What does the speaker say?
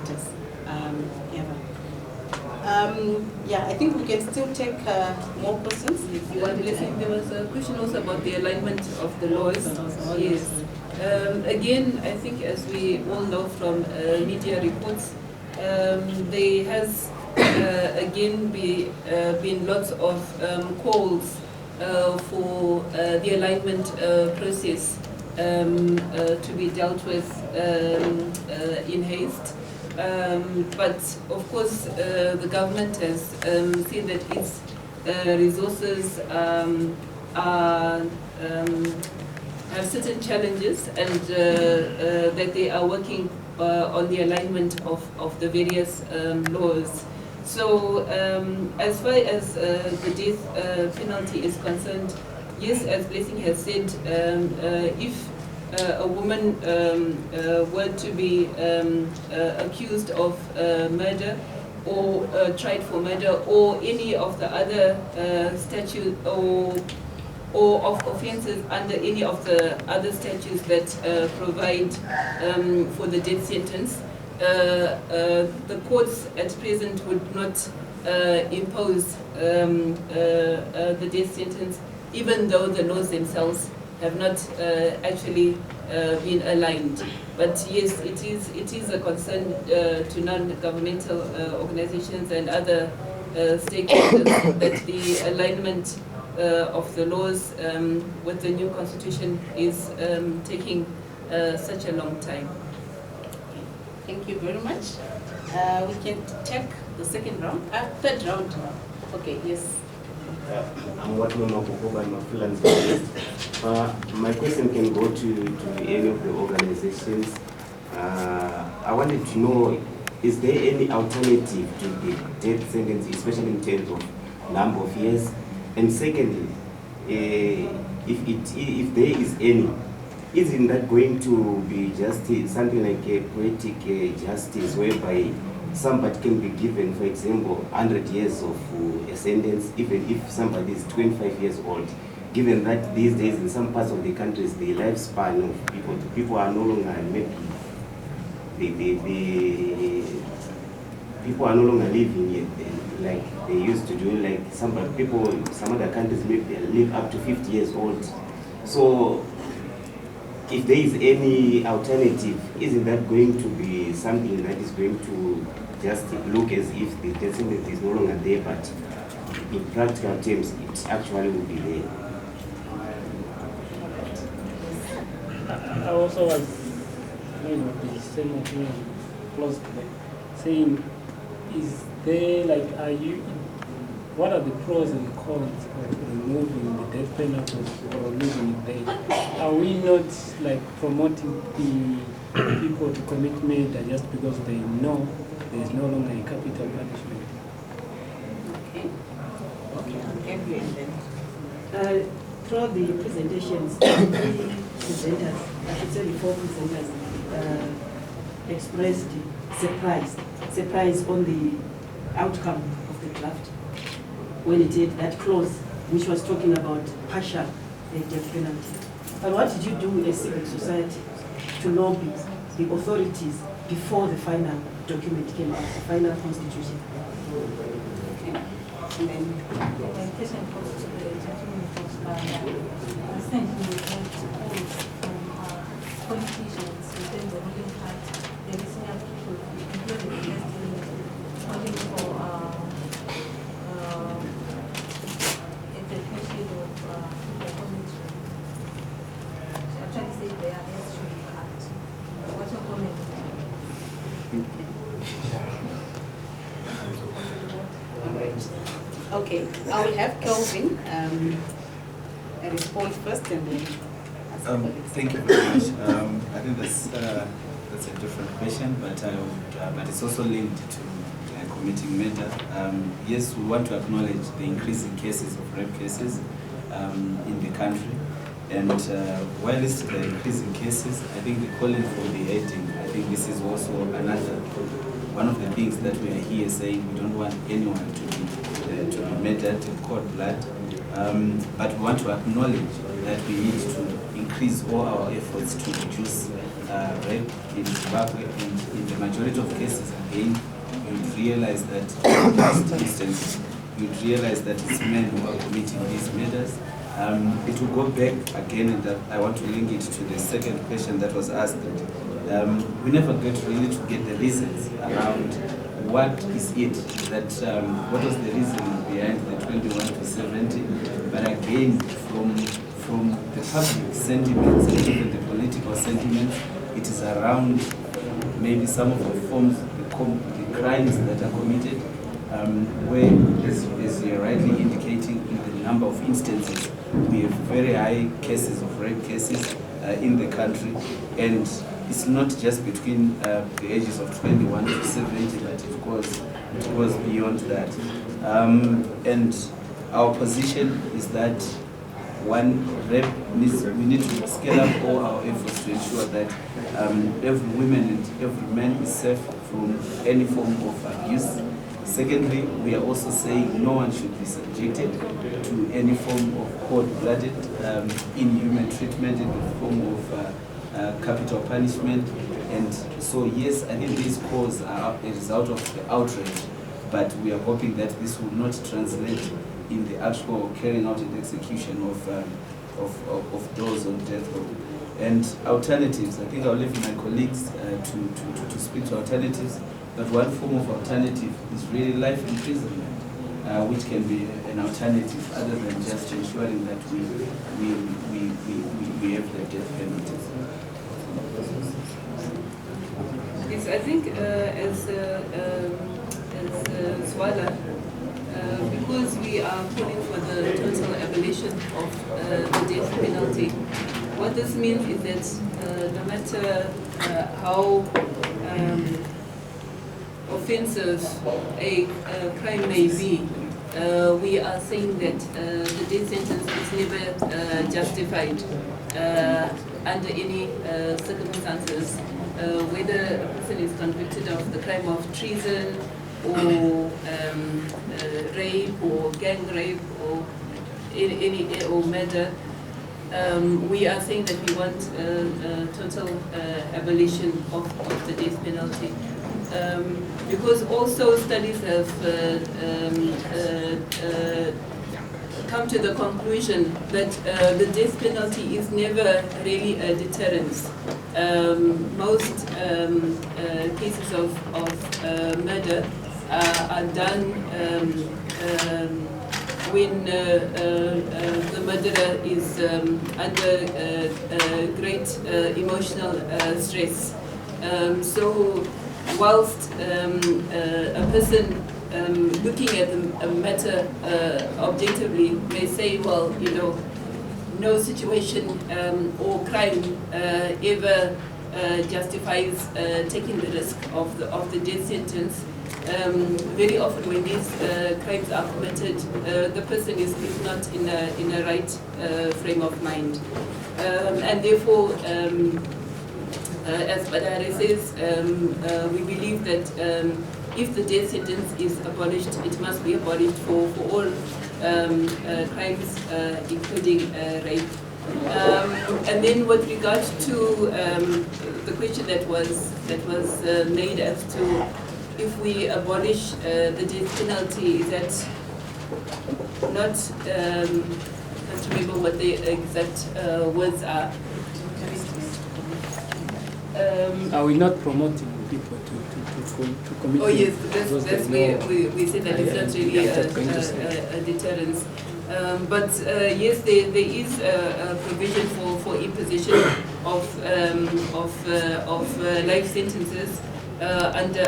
matters. Yeah, I think we can still take more questions if you want. There was a question also about the alignment of the laws. Yes. Again, I think as we all know from media reports, there has again been lots of calls for the alignment process to be dealt with in haste. But of course, the government has seen that its resources have certain challenges, and that they are working on the alignment of the various laws. So as far as the death penalty is concerned, yes, as Blessing has said, if a woman were to be accused of murder or tried for murder or any of the other statutes or of offences under any of the other statutes that provide for the death sentence, the courts at present would not impose the death sentence, even though the laws themselves have not actually been aligned. But yes, it is a concern to non-governmental organizations and other stakeholders that the alignment of the laws with the new constitution is taking such a long time. Thank you very much. We can take the second round, third round. Okay, yes. I'm working on my freelance journalist. My question can go to any of the organizations. I wanted to know, is there any alternative to the death sentence, especially in terms of number of years? And secondly, if there is any, isn't that going to be just something like a poetic justice whereby somebody can be given, for example, 100 years of a sentence, even if somebody is 25 years old, given that these days in some parts of the countries, the lifespan of people are no longer, maybe, people are no longer living yet, like they used to do, like some other countries maybe live up to 50 years old. So, if there is any alternative, isn't that going to be something that is going to just look as if the death sentence is no longer there, but in practical terms, it actually will be there? I also was the same opinion, close to that, saying, is there, like, what are the pros and cons of removing the death penalty or leaving it there? Are we not like promoting the people to commit murder just because they know there is no longer a capital punishment? Okay. Throughout the presentations, the presenters, I should say the four presenters, expressed surprise on the outcome of the draft when it did that clause which was talking about partial death penalty. But what did you do as civil society to lobby the authorities before the final document came out, the final constitution? Okay. And then the question goes to the gentleman first. I think we want to hold from politicians within the ruling party, the senior people, including the president, calling for execution of the commentary. Actually, say they are history act. What's your comment? okay, I will have Kelvin respond first and then thank you very much. I think that's a different question, but it's also linked to committing murder. Yes, we want to acknowledge the increasing cases of rape cases in the country, and while it's the increasing cases, I think the calling for the aiding, I think this is also one of the things that we are here saying. We don't want anyone to be murdered in cold blood, but we want to acknowledge that we need to increase all our efforts to reduce rape in Zimbabwe, and in the majority of cases, again, you'd realize that, most instances, you'd realize that it's men who are committing these murders. It will go back again, and I want to link it to the second question that was asked. We never get really to get the reasons around what is it that, what was the reason behind the 21 to 70, but again, from the public sentiments and even the political sentiments, it is around maybe some of the forms, the crimes that are committed, where, as you're rightly indicating, in the number of instances, we have very high cases of rape cases in the country, and it's not just between the ages of 21 to 70, but of course it goes beyond that. And our position is that we need to scale up all our efforts to ensure that every woman and every man is safe from any form of abuse. Secondly, we are also saying no one should be subjected to any form of cold-blooded, inhuman treatment in the form of capital punishment. And so, yes, I think these calls are a result of the outrage, but we are hoping that this will not translate in the actual carrying out and execution of those on death row. And alternatives, I think I'll leave my colleagues to speak to alternatives, but one form of alternative is really life imprisonment, which can be an alternative other than just ensuring that we have the death penalty. Yes, I think as ZWALA, because we are calling for the total abolition of the death penalty, what this means is that no matter how offensive a crime may be, we are saying that the death sentence is never justified under any circumstances, whether a person is convicted of the crime of treason or rape or gang rape or or murder. We are saying that we want total abolition of the death penalty. Because also studies have come to the conclusion that the death penalty is never really a deterrence. Most cases of murder are done when the murderer is under great emotional stress. So whilst a person looking at a matter objectively may say, well, you know, no situation or crime ever justifies taking the risk of the death sentence. Very often when these crimes are committed, the person is not in a right frame of mind. And therefore, as Padare says, we believe that if the death sentence is abolished, it must be abolished for all crimes, including rape. And then with regard to the question that was made as to if we abolish the death penalty, is that not, I can't remember what the exact words are. Are we not promoting people to commit? Oh yes, that's where we say that it's not really a deterrence. But yes, there is a provision for imposition of life sentences under